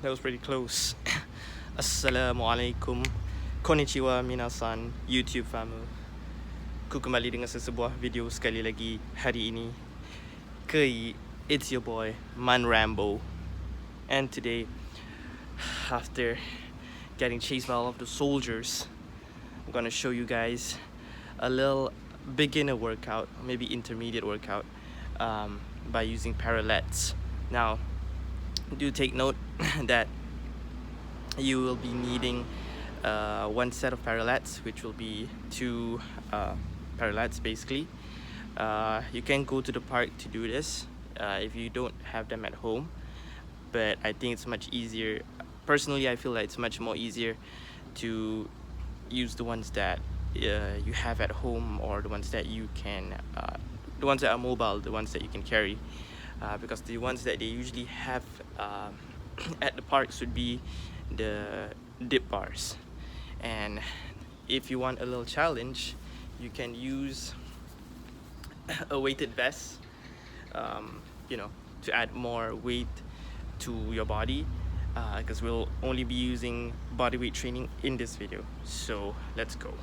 that was pretty close. Assalamualaikum, konnichiwa minasan, YouTube family. Ku kembali dengan sesebuah video sekali lagi hari ini. It's your boy Man Rambo, and today, after getting chased by all of the soldiers, I'm gonna show you guys a little beginner workout, maybe intermediate workout, by using parallettes. Now, do take note that you will be needing one set of parallettes, which will be two parallettes basically. You can go to the park to do this if you don't have them at home, but I think it's much easier. Personally, I feel like it's much more easier to use the ones that you have at home, or the ones that you can the ones that are mobile, the ones that you can carry, because the ones that they usually have at the parks would be the dip bars. And if you want a little challenge, you can use a weighted vest, to add more weight to your body, because we'll only be using bodyweight training in this video. So let's go.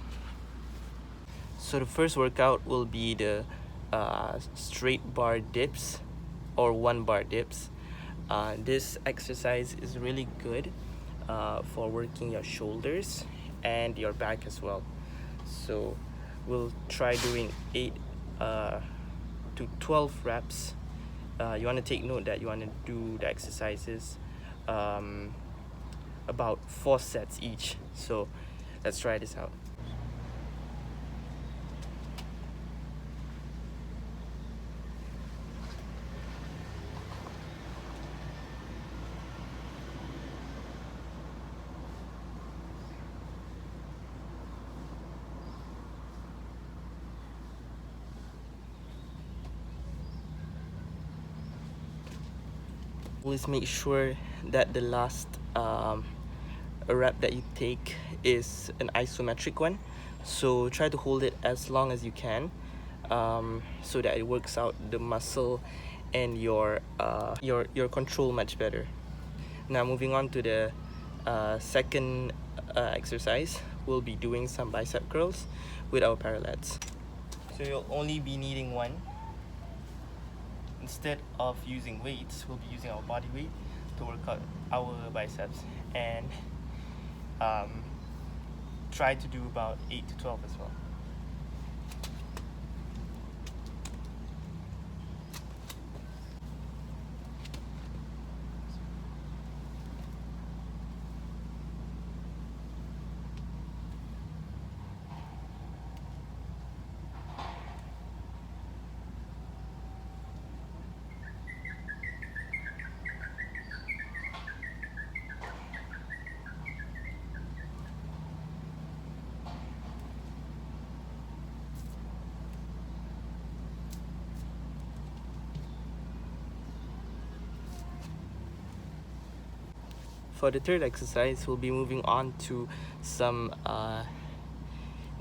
So the first workout will be the straight bar dips, or 1 bar dips. This exercise is really good for working your shoulders and your back as well. So we'll try doing 8 to 12 reps. You want to take note that you want to do the exercises about 4 sets each. So let's try this out. Always make sure that the last rep that you take is an isometric one. So try to hold it as long as you can, so that it works out the muscle and your control much better. Now moving on to the second exercise, we'll be doing some bicep curls with our parallettes. So you'll only be needing one. Instead of using weights, we'll be using our body weight to work out our biceps, and try to do about 8 to 12 as well. For the third exercise, we'll be moving on to some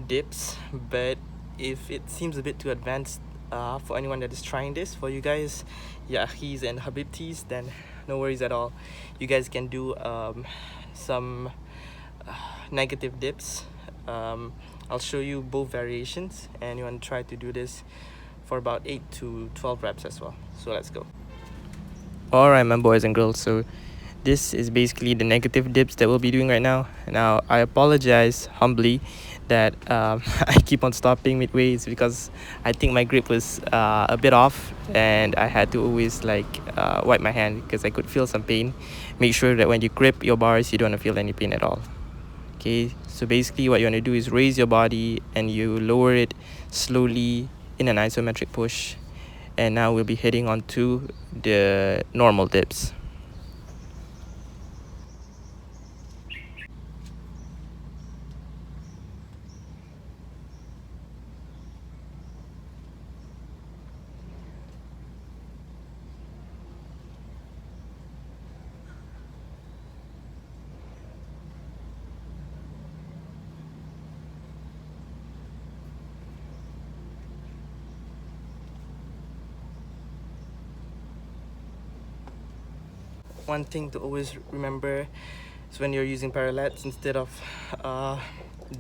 dips, but if it seems a bit too advanced for anyone that is trying this, for you guys, ya akhis and habibtis, then no worries at all. You guys can do some negative dips. I'll show you both variations, and you want to try to do this for about 8 to 12 reps as well. So let's go. Alright, my boys and girls, so this is basically the negative dips that we'll be doing right now. Now, I apologize humbly that I keep on stopping midway. It's because I think my grip was a bit off, and I had to always wipe my hand because I could feel some pain. Make sure that when you grip your bars, you don't want to feel any pain at all. Okay, so basically what you want to do is raise your body and you lower it slowly in an isometric push. And now we'll be heading on to the normal dips. one thing to always remember is when you're using parallettes instead of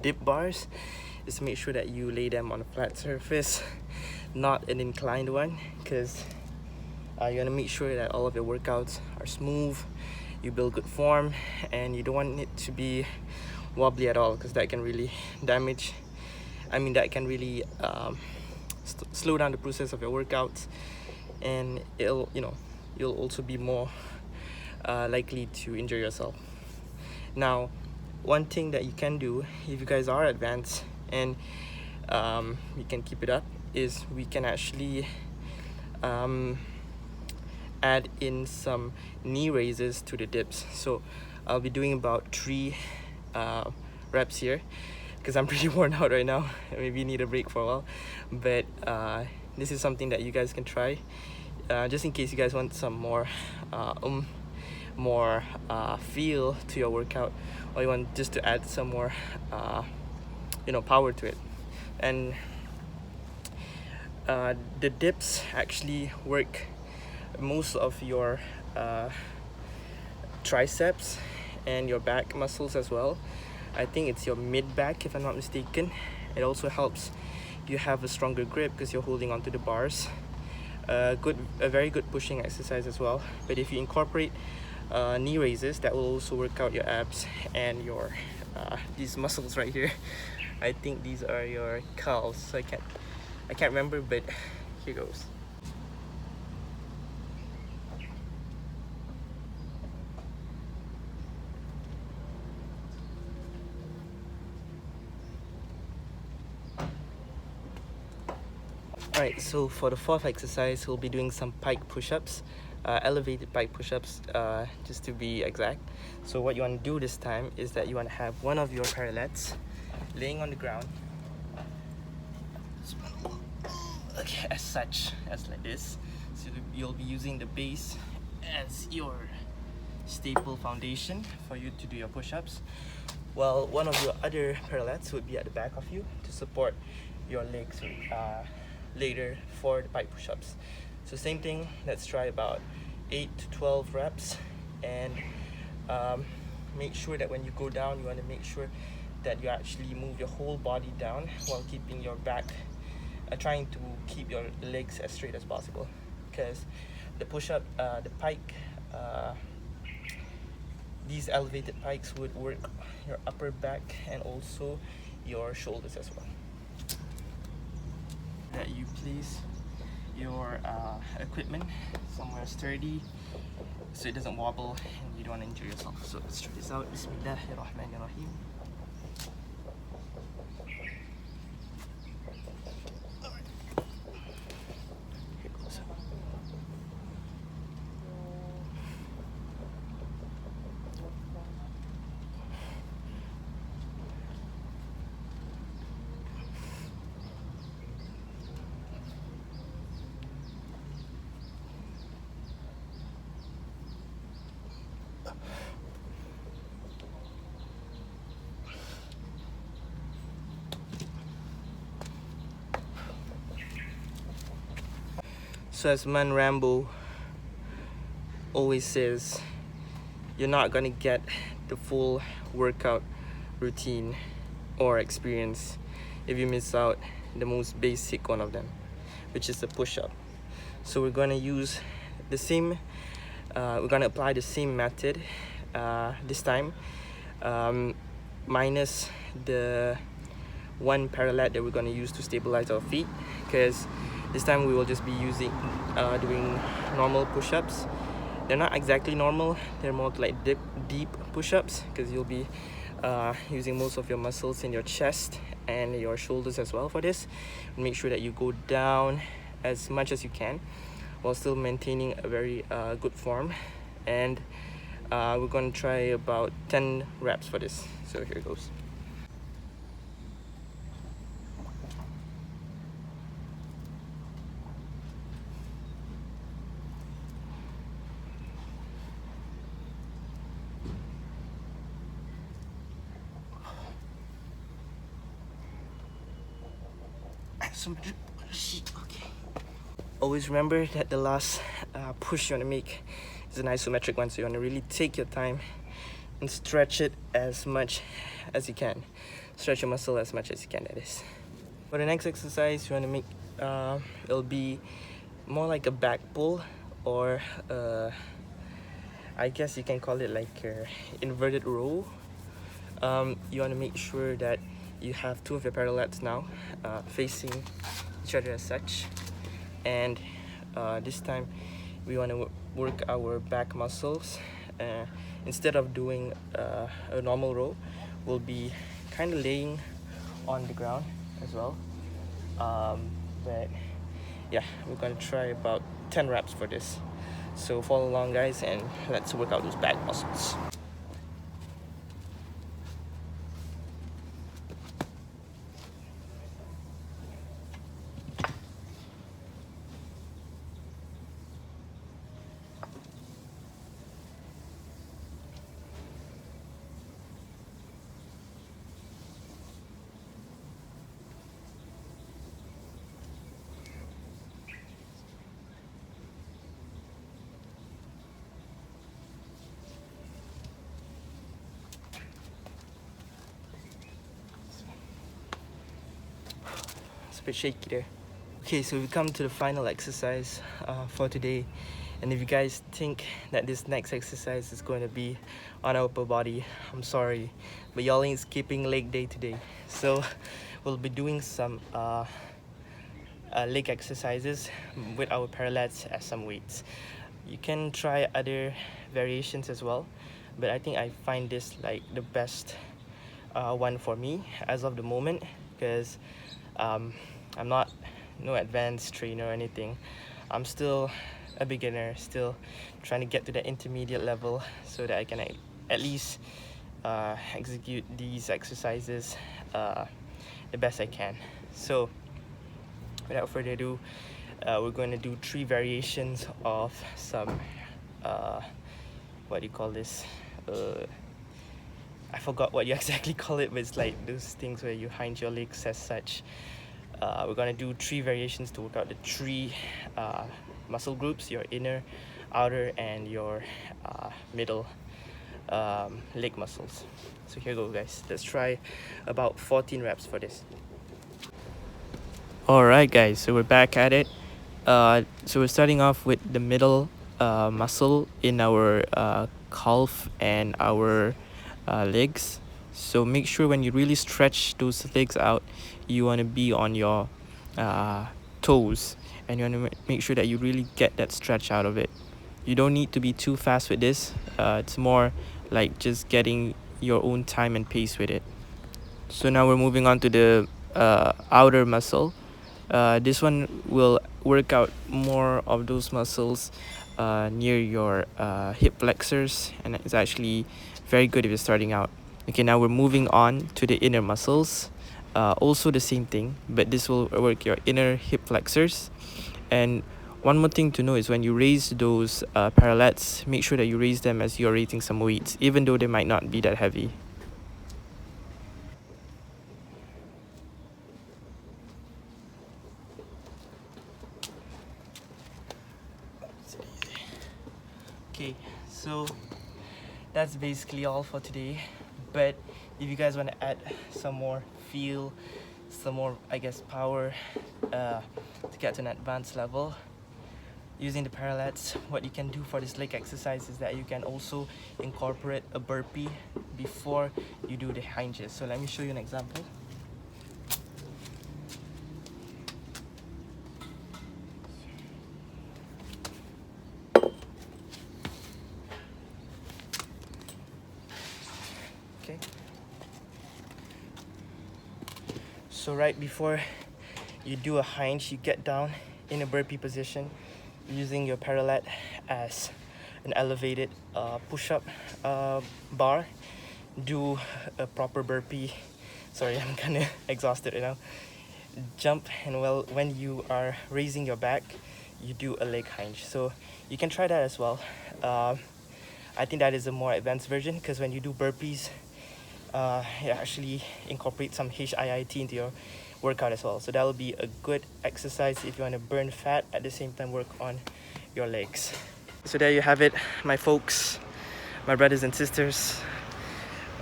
dip bars, is to make sure that you lay them on a flat surface, not an inclined one, because you want to make sure that all of your workouts are smooth, you build good form, and you don't want it to be wobbly at all, because that can really that can really slow down the process of your workouts, and you'll also be more likely to injure yourself. Now, one thing that you can do if you guys are advanced and you can keep it up is we can actually add in some knee raises to the dips. So I'll be doing about 3 reps here, because I'm pretty worn out right now. Maybe need a break for a while, but this is something that you guys can try, just in case you guys want some more feel to your workout, or you want just to add some more power to it. And the dips actually work most of your triceps and your back muscles as well. I think it's your mid back, if I'm not mistaken. It also helps you have a stronger grip because you're holding onto the bars. A very good pushing exercise as well. But if you incorporate knee raises, that will also work out your abs and your these muscles right here. I think these are your calves, so I can't remember, but here goes. Alright, so for the 4th exercise, we'll be doing some pike push-ups, elevated pike push-ups, just to be exact. So what you want to do this time is that you want to have one of your parallettes laying on the ground, okay, as like this. So you'll be using the base as your staple foundation for you to do your push-ups, while one of your other parallettes would be at the back of you to support your legs later for the pike push-ups. So same thing, let's try about 8 to 12 reps, and make sure that when you go down, you want to make sure that you actually move your whole body down while keeping your back, trying to keep your legs as straight as possible, because the push-up, the pike, these elevated pikes would work your upper back and also your shoulders as well. That you place your equipment somewhere sturdy so it doesn't wobble and you don't want to injure yourself. So let's try this out. Bismillahirrahmanirrahim. Here goes. So as Man Rambo always says, you're not gonna get the full workout routine or experience if you miss out the most basic one of them, which is the push-up. So we're gonna use the same, we're gonna apply the same method this time, minus the one parallel that we're gonna use to stabilize our feet, because this time we will just be doing normal push-ups. They're not exactly normal, they're more like deep push-ups, because you'll be using most of your muscles in your chest and your shoulders as well for this. Make sure that you go down as much as you can while still maintaining a very good form. And we're going to try about 10 reps for this. So here goes. Okay. Always remember that the last push you want to make It's an isometric one, so you want to really take your time and stretch it as much as you can. Stretch your muscle as much as you can, that is. For the next exercise, you want to make, it'll be more like a back pull, or I guess you can call it like a inverted row. You want to make sure that you have two of your parallettes now facing each other as such, and this time we want to work our back muscles. Instead of doing a normal row, we'll be kind of laying on the ground as well, but yeah, we're gonna try about 10 reps for this. So follow along, guys, and let's work out those back muscles. A bit shaky there. Okay, so we come to the final exercise for today, and if you guys think that this next exercise is going to be on our upper body, I'm sorry, but y'all ain't skipping leg day today. So we'll be doing some leg exercises with our parallettes as some weights. You can try other variations as well, but I think I find this like the best one for me as of the moment, because I'm not no advanced trainer or anything. I'm still a beginner, still trying to get to the intermediate level so that I can at least execute these exercises the best I can. So without further ado, we're going to do 3 variations of some what do you call this, I forgot what you exactly call it, but it's like those things where you hinge your legs as such. We're gonna do 3 variations to work out the 3 muscle groups: your inner, outer, and your middle leg muscles. So here you go, guys. Let's try about 14 reps for this. Alright, guys, so we're back at it. So we're starting off with the middle muscle in our calf and our legs. So make sure when you really stretch those legs out, you want to be on your toes, and you want to make sure that you really get that stretch out of it. You don't need to be too fast with this. It's more like just getting your own time and pace with it. So now we're moving on to the outer muscle. This one will work out more of those muscles near your hip flexors, and it's actually very good if you're starting out. Okay, now we're moving on to the inner muscles. Also the same thing, but this will work your inner hip flexors. And one more thing to know is when you raise those parallettes, make sure that you raise them as you're raising some weights, even though they might not be that heavy. Okay, so that's basically all for today. But if you guys want to add some more feel, some more, I guess, power to get to an advanced level using the parallettes, what you can do for this leg exercise is that you can also incorporate a burpee before you do the hinges. So let me show you an example. Okay. So right before you do a hinge, you get down in a burpee position using your parallette as an elevated push-up bar. Do a proper burpee. Sorry, I'm kind of exhausted right now. Jump, and well, when you are raising your back, you do a leg hinge. So you can try that as well. I think that is a more advanced version, because when you do burpees, you actually incorporate some HIIT into your workout as well. So that will be a good exercise if you want to burn fat at the same time work on your legs. So there you have it, my folks, my brothers and sisters.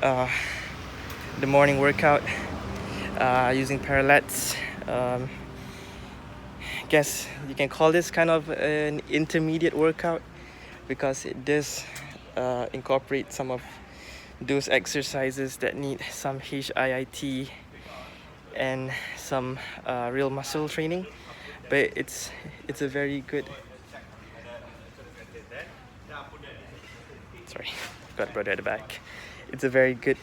The morning workout using parallettes. Guess you can call this kind of an intermediate workout because it does incorporate some of those exercises that need some HIIT and some real muscle training, but it's a very good. Sorry, got a brother at the back. It's a very good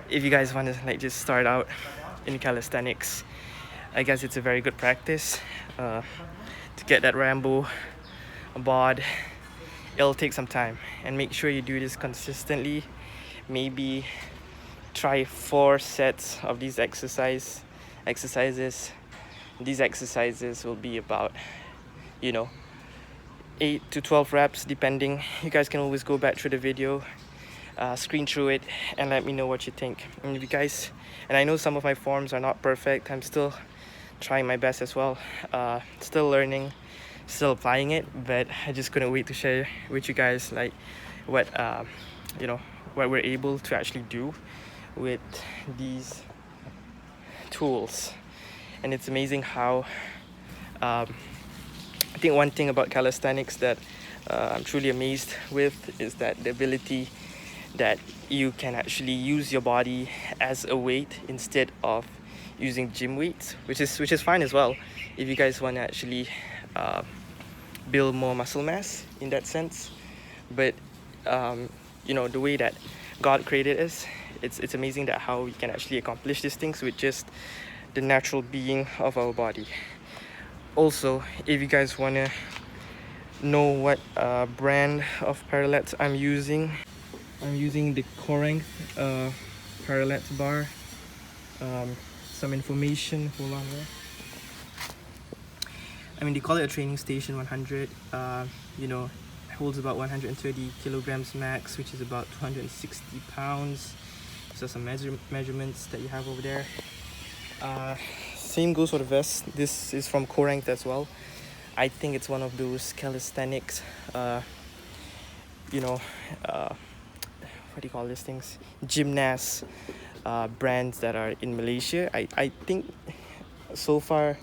if you guys want to like just start out in calisthenics. I guess it's a very good practice to get that Rambo bod. It'll take some time, and make sure you do this consistently. Maybe try 4 sets of these exercises. These exercises will be about 8 to 12 reps depending. You guys can always go back through the video, screen through it, and let me know what you think. And if you guys, and I know some of my forms are not perfect, I'm still trying my best as well, still learning, still applying it, but I just couldn't wait to share with you guys like what what we're able to actually do with these tools. And it's amazing how I think one thing about calisthenics that I'm truly amazed with is that the ability that you can actually use your body as a weight instead of using gym weights, which is fine as well if you guys want to actually build more muscle mass in that sense. But the way that God created us, it's amazing that how we can actually accomplish these things with just the natural being of our body. Also, if you guys want to know what brand of parallettes I'm using the Coreng parallettes bar. Some information, hold on there. I mean, they call it a training station 100. Holds about 130 kilograms max, which is about 260 pounds. So some measurements that you have over there. Same goes for the vest. This is from Coreng as well. I think it's one of those calisthenics, what do you call these things? Gymnast brands that are in Malaysia. I think so far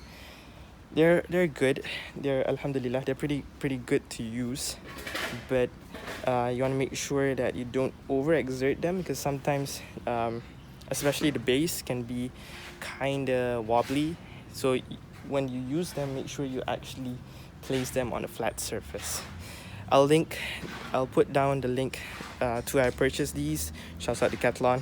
they're good. They're alhamdulillah, they're pretty good to use, but you want to make sure that you don't overexert them, because sometimes especially the base can be kind of wobbly. So when you use them, make sure you actually place them on a flat surface. I'll put down the link to where I purchased these. Shouts out to Decathlon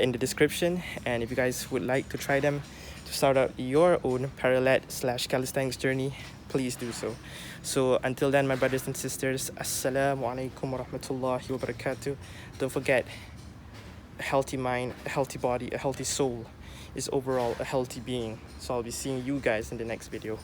in the description. And if you guys would like to try them to start out your own parallette/calisthenics journey, please do so. So until then, my brothers and sisters, Assalamualaikum warahmatullahi wabarakatuh. Don't forget, a healthy mind, a healthy body, a healthy soul is overall a healthy being. So I'll be seeing you guys in the next video.